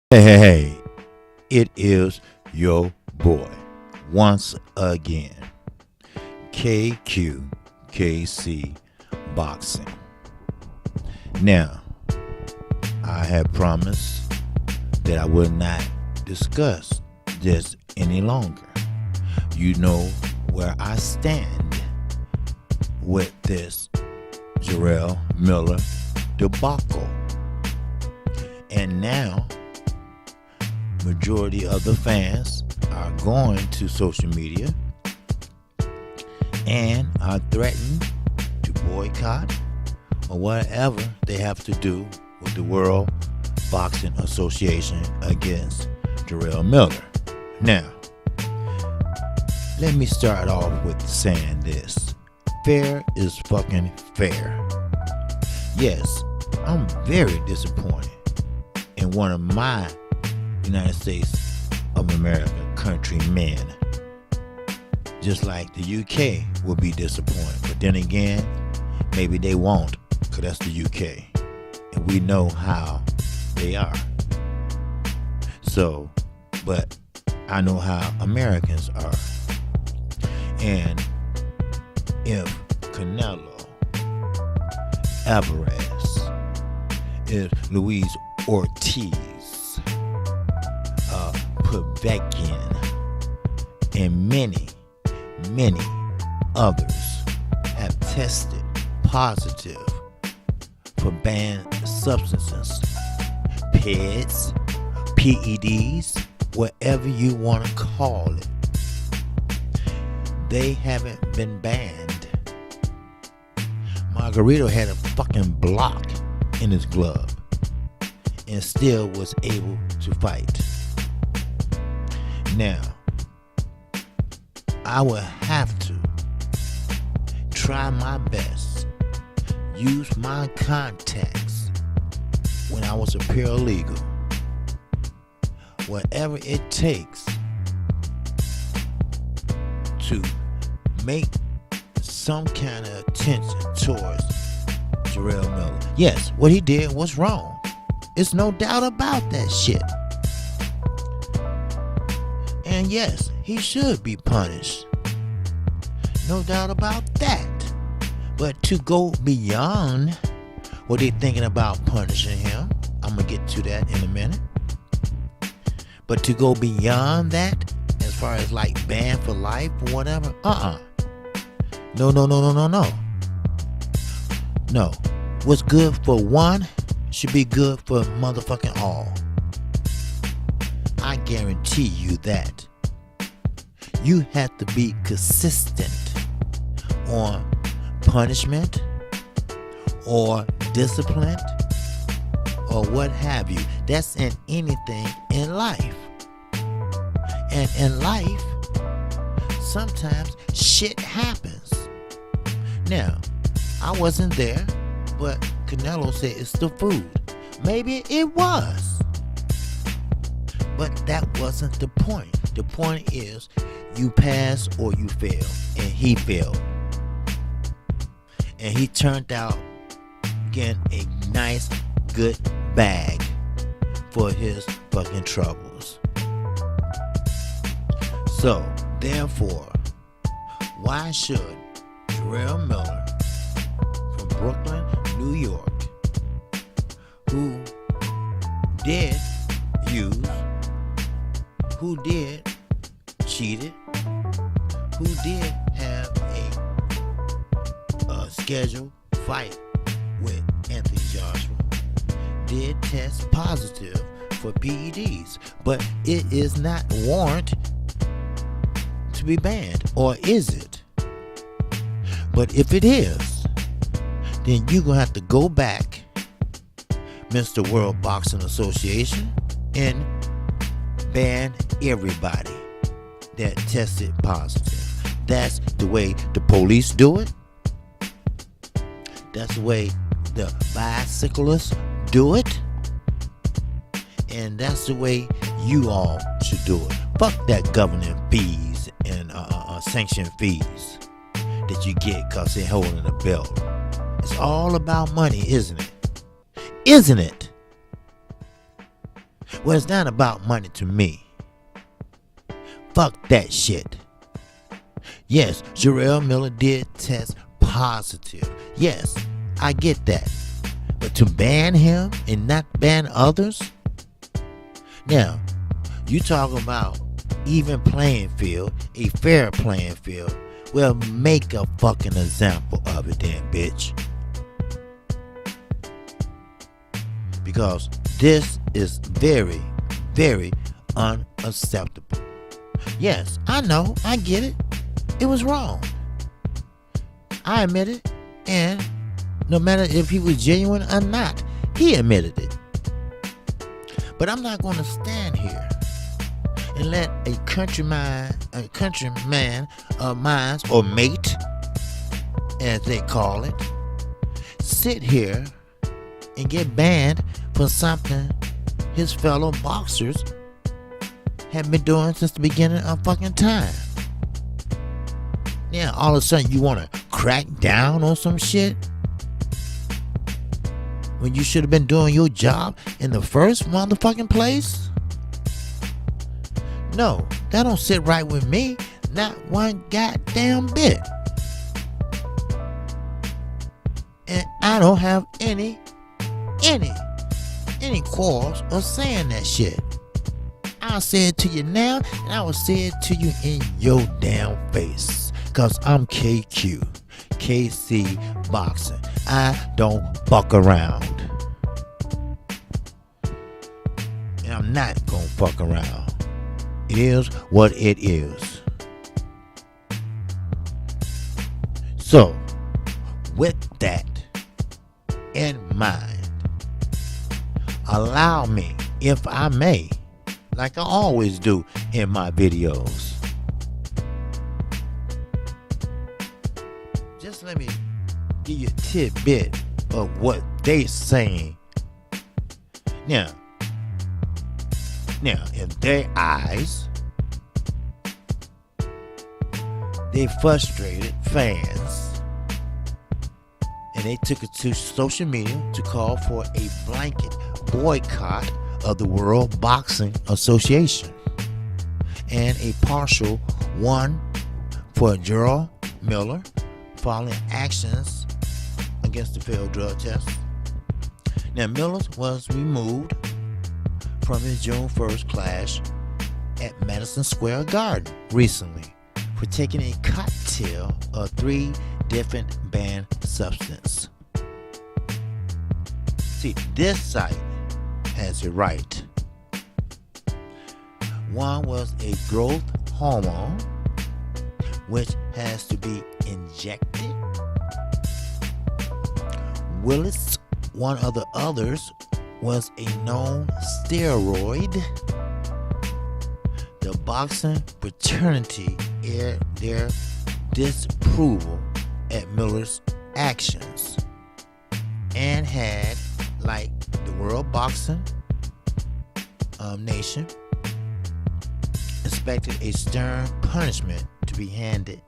Hey, it is your boy once again, KQKC Boxing. Now, I had promised that I would not discuss this any longer. You know where I stand with this Jarrell Miller debacle. And now, majority of the fans are going to social media and are threatening to boycott or whatever they have to do with the World Boxing Association against Jarrell Miller. Now, let me start off with saying this. Fair is fucking fair. Yes, I'm very disappointed in one of my United States of America countrymen. Just like the UK will be disappointed. But then again, maybe they won't, because that's the UK. And we know how they are. So, but I know how Americans are. And if Canelo Alvarez, if Luis Ortiz, Povetkin, and many others have tested positive for banned substances, PEDs, PEDs, whatever you want to call it. They haven't been banned. Margarito had a fucking block in his glove and still was able to fight. Now, I will have to try my best, use my contacts when I was a paralegal, whatever it takes to make some kind of attention towards Jarrell Miller. Yes, what he did was wrong. It's no doubt about that shit. And yes, he should be punished. No doubt about that. But to go beyond what they're thinking about punishing him, I'm going to get to that in a minute. But to go beyond that, as far as like ban for life or whatever, No. No. What's good for one should be good for motherfucking all. I guarantee you that. You have to be consistent on punishment or discipline or what have you. That's in anything in life. And in life, sometimes shit happens. Now, I wasn't there, but Canelo said it's the food. Maybe it was. But that wasn't the point. The point is, you pass or you fail. And he failed. And he turned out getting a nice, good bag for his fucking troubles. So, therefore, why should Jarrell Miller from Brooklyn, New York, who did use, who did cheated, who did have a scheduled fight with Anthony Joshua, did test positive for PEDs, but it is not warrant to be banned, or is it? But if it is, then you're gonna have to go back, Mr. World Boxing Association, and ban everybody that tested positive. That's the way the police do it. That's the way the bicyclists do it. And that's the way you all should do it. Fuck that governing fees and sanction fees that you get because they're holding the belt. It's all about money, isn't it? Isn't it? Well, it's not about money to me. Fuck that shit. Yes, Jarrell Miller did test positive. Yes, I get that. But to ban him and not ban others? Now, you talking about even playing field, a fair playing field. Well, make a fucking example of it then, bitch. Because this is very, very unacceptable. Yes, I know, I get it. It was wrong. I admit it. And no matter if he was genuine or not, he admitted it. But I'm not going to stand here and let a countryman of mine, or mate, as they call it, sit here and get banned for something his fellow boxers have been doing since the beginning of fucking time. Now, all of a sudden, you want to crack down on some shit when you should have been doing your job in the first motherfucking place? No, that don't sit right with me. Not one goddamn bit. And I don't have any cause of saying that shit. I'll say it to you now, and I will say it to you in your damn face. Cause I'm KQ, KC Boxing. I don't fuck around. And I'm not gonna fuck around. It is what it is. So, with that in mind, allow me, if I may, like I always do in my videos, just let me give you a tidbit of what they saying. Now, in their eyes, they frustrated fans, and they took it to social media to call for a blanket boycott of the World Boxing Association, and a partial one for Jarrell Miller following actions against the failed drug test. Now, Miller was removed from his June 1st clash at Madison Square Garden recently for taking a cocktail of 3 different banned substances. See, this site has it right. One was a growth hormone, which has to be injected. Willis, one of the others, was a known steroid. The boxing fraternity aired their disapproval at Miller's actions and had, like the World Boxing Nation, expected a stern punishment to be handed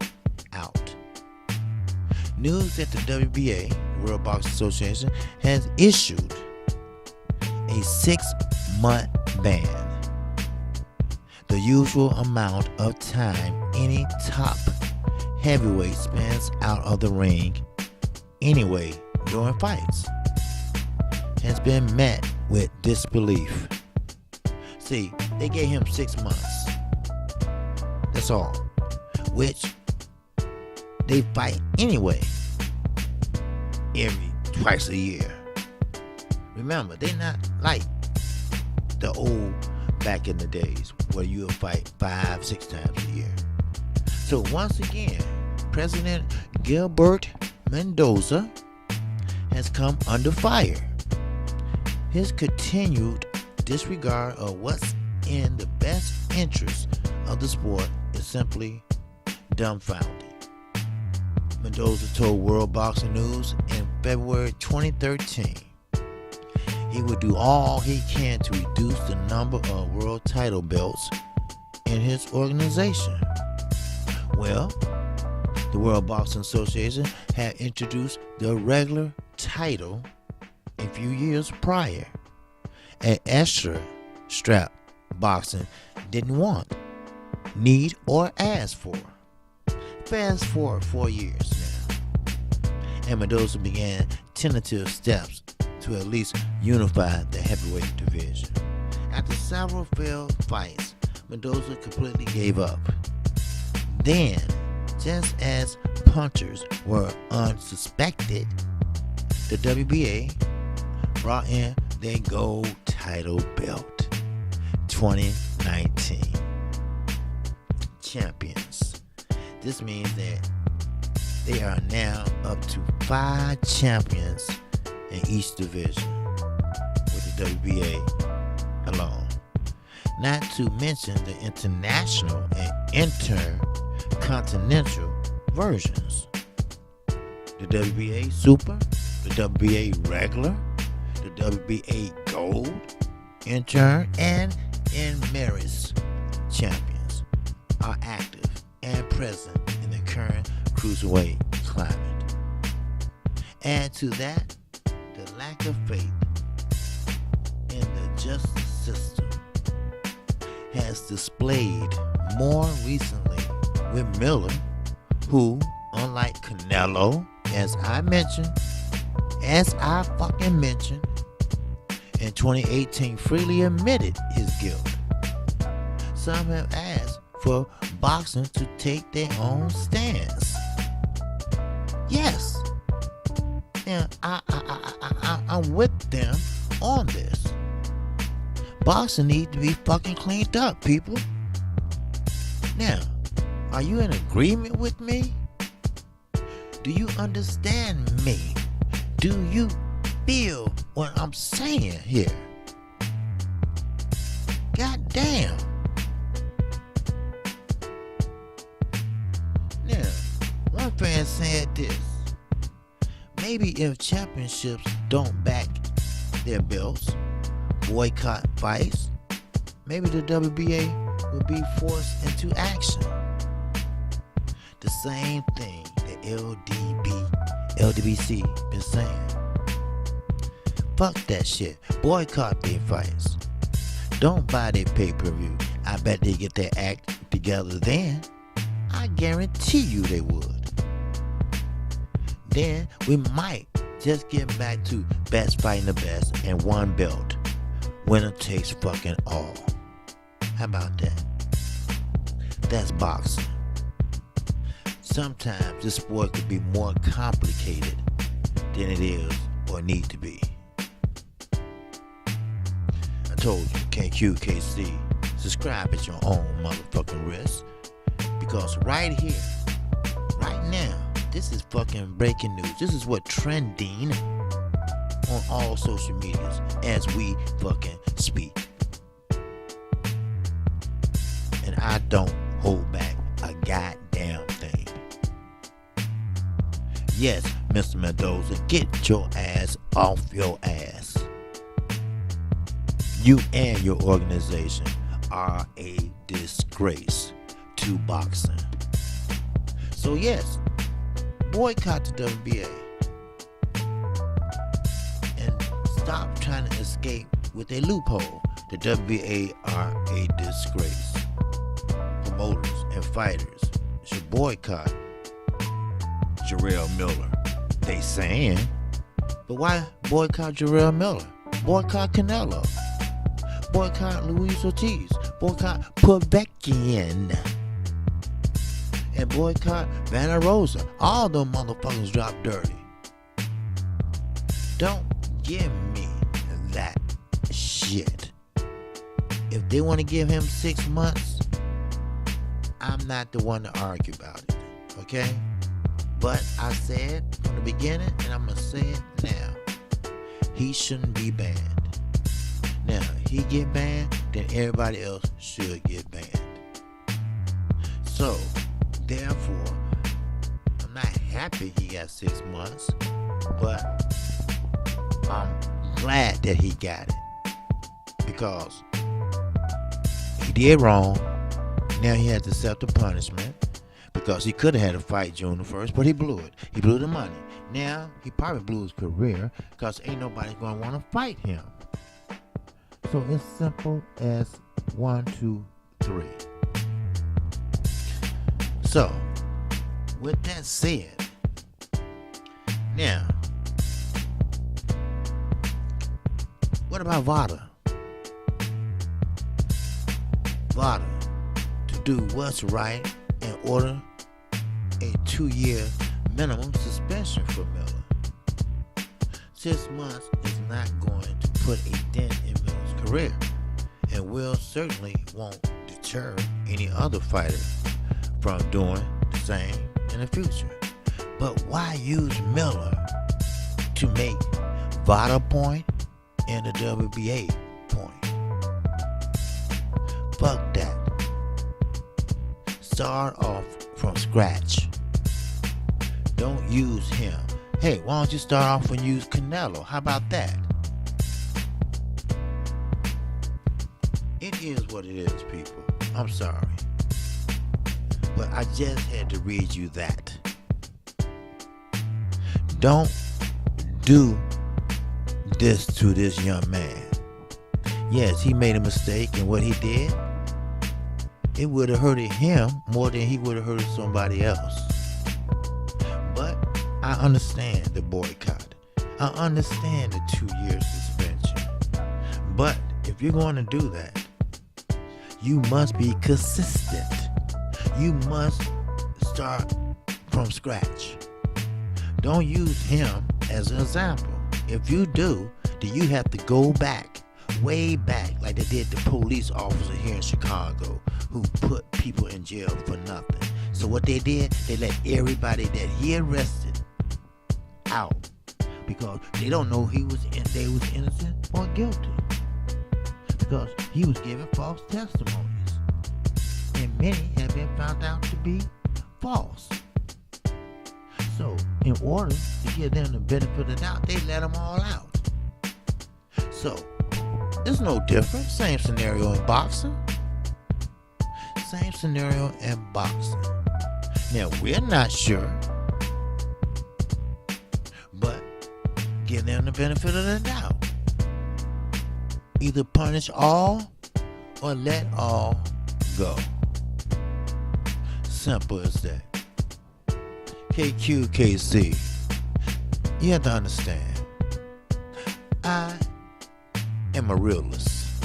out. News that the WBA, the World Boxing Association, has issued a 6-month ban, the usual amount of time any top heavyweight spends out of the ring anyway during fights, has been met with disbelief. See, they gave him 6 months. That's all. Which they fight anyway, twice a year. Remember, they're not like the old back in the days where you would fight 5-6 times a year. So once again, President Gilbert Mendoza has come under fire. His continued disregard of what's in the best interest of the sport is simply dumbfounding. Mendoza told World Boxing News in February 2013 he would do all he can to reduce the number of world title belts in his organization. Well, the World Boxing Association had introduced the regular title a few years prior, an extra strap boxing didn't want, need, or ask for. Fast forward 4 years now, and Mendoza began tentative steps to at least unify the heavyweight division. After several failed fights, Mendoza completely gave up. Then, just as punchers were unsuspected, the WBA brought in their gold title belt. 2019 champions. This means that they are now up to 5 champions in each division with the WBA alone. Not to mention the international and intercontinental versions. The WBA Super, the WBA Regular, the WBA Gold, Intern, and Emeritus champions are active and present in the current cruiserweight climate. Add to that the lack of faith in the justice system has displayed more recently with Miller, who, unlike Canelo, as I fucking mentioned, in 2018 freely admitted his guilt. Some have asked for boxing to take their own stance. Yes. And I'm with them on this. Boxing needs to be fucking cleaned up, people. Now, are you in agreement with me? Do you understand me? Do you feel what I'm saying here? God damn. Now, one fan said this. Maybe if championships don't back their belts, boycott fights, maybe the WBA will be forced into action. The same thing that LDBC been saying. Fuck that shit. Boycott their fights. Don't buy their pay-per-view. I bet they get their act together then. I guarantee you they would. Then we might just get back to best fighting the best and one belt. Winner takes fucking all. How about that? That's boxing. Sometimes this sport could be more complicated than it is or need to be. I told you, KQKC, subscribe at your own motherfucking risk. Because right here, right now, this is fucking breaking news. This is what trending on all social medias as we fucking speak. And I don't hold back a goddamn thing. Yes, Mr. Mendoza, get your ass off your ass. You and your organization are a disgrace to boxing. So yes, boycott the WBA and stop trying to escape with a loophole. The WBA are a disgrace. Promoters and fighters should boycott Jarrell Miller. They saying, but why boycott Jarrell Miller? Boycott Canelo. Boycott Luis Ortiz. Boycott Povetkin. And boycott Vanna Rosa. All them motherfuckers drop dirty. Don't give me that shit. If they want to give him 6 months, I'm not the one to argue about it. Okay? But I said from the beginning, and I'm going to say it now. He shouldn't be banned. Now, he get banned, then everybody else should get banned. So, therefore, I'm not happy he got 6 months, but I'm glad that he got it. Because he did wrong. Now he has to accept the punishment. Because he could have had a fight June the 1st, but he blew it. He blew the money. Now, he probably blew his career because ain't nobody going to want to fight him. So it's simple as 1, 2, 3. So, with that said, now, what about VADA? VADA, to do what's right in order a 2-year minimum suspension for Miller. 6 months is not going to put a dent in Miller's career, and will certainly won't deter any other fighter from doing the same in the future. But why use Miller to make VADA point and the WBA point? Fuck that. Start off from scratch. Don't use him. Hey, why don't you start off and use Canelo? How about that? It is what it is, people. I'm sorry. But I just had to read you that. Don't do this to this young man. Yes, he made a mistake, and what he did, it would have hurted him more than he would have hurted somebody else. But I understand the boycott. I understand the 2-year suspension. But if you're going to do that, you must be consistent. You must start from scratch. Don't use him as an example. If you do, then you have to go back, way back, like they did the police officer here in Chicago who put people in jail for nothing. So what they did, they let everybody that he arrested out because they don't know they was innocent or guilty, because he was giving false testimonies, and many have been found out to be false. So in order to give them the benefit of the doubt, they let them all out. So it's no different. Same scenario in boxing. Same scenario in boxing. Now, we're not sure, but give them the benefit of the doubt. Either punish all or let all go. Simple as that. KC, you have to understand, I am a realist.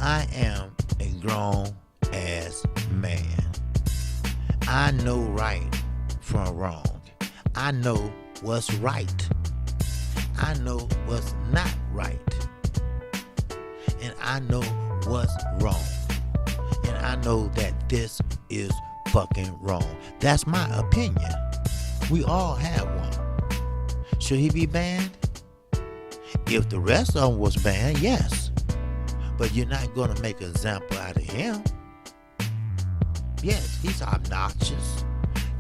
I am a grown ass man. I know right from wrong. I know what's right. I know what's not right. And I know what's wrong. And I know that this is fucking wrong. That's my opinion. We all have one. Should he be banned? If the rest of them was banned, yes. But you're not going to make an example out of him. Yes, he's obnoxious.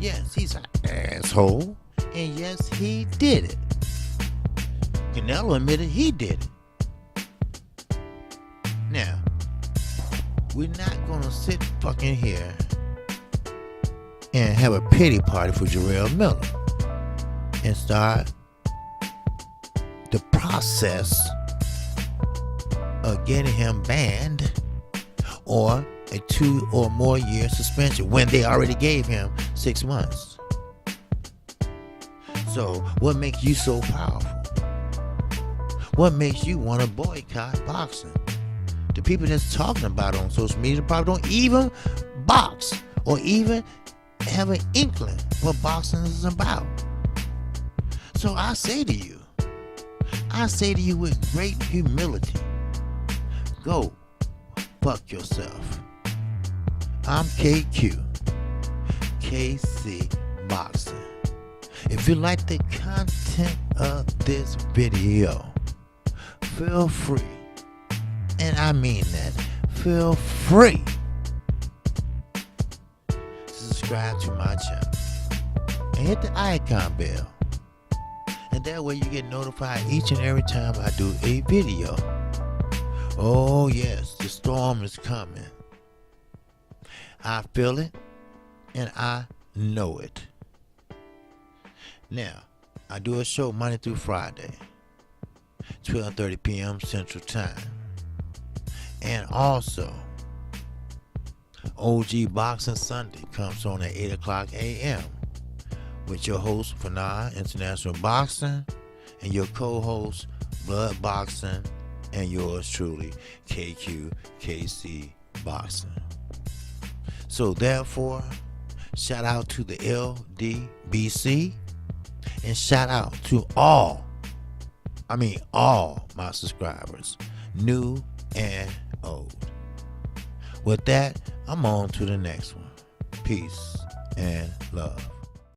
Yes, he's an asshole. And yes, he did it. Canelo admitted he did it. Now, we're not going to sit fucking here and have a pity party for Jarrell Miller and start the process of getting him banned or a 2 or more year suspension when they already gave him 6 months. So what makes you so powerful? What makes you want to boycott boxing? The people that's talking about it on social media probably don't even box or even have an inkling what boxing is about. So I say to you with great humility, go fuck yourself. I'm KC Boxing. If you like the content of this video, feel free, and I mean that, feel free to subscribe to my channel and hit the icon bell, and that way you get notified each and every time I do a video. Oh yes, the storm is coming. I feel it and I know it. Now, I do a show Monday through Friday. 12:30 p.m. Central Time. And also, OG Boxing Sunday comes on at 8 o'clock a.m. with your host, Fanar International Boxing, and your co-host, Blood Boxing, and yours truly, KQKC Boxing. So therefore, shout out to the LDBC, and shout out to all my subscribers, new and old. With that, I'm on to the next one. Peace and love.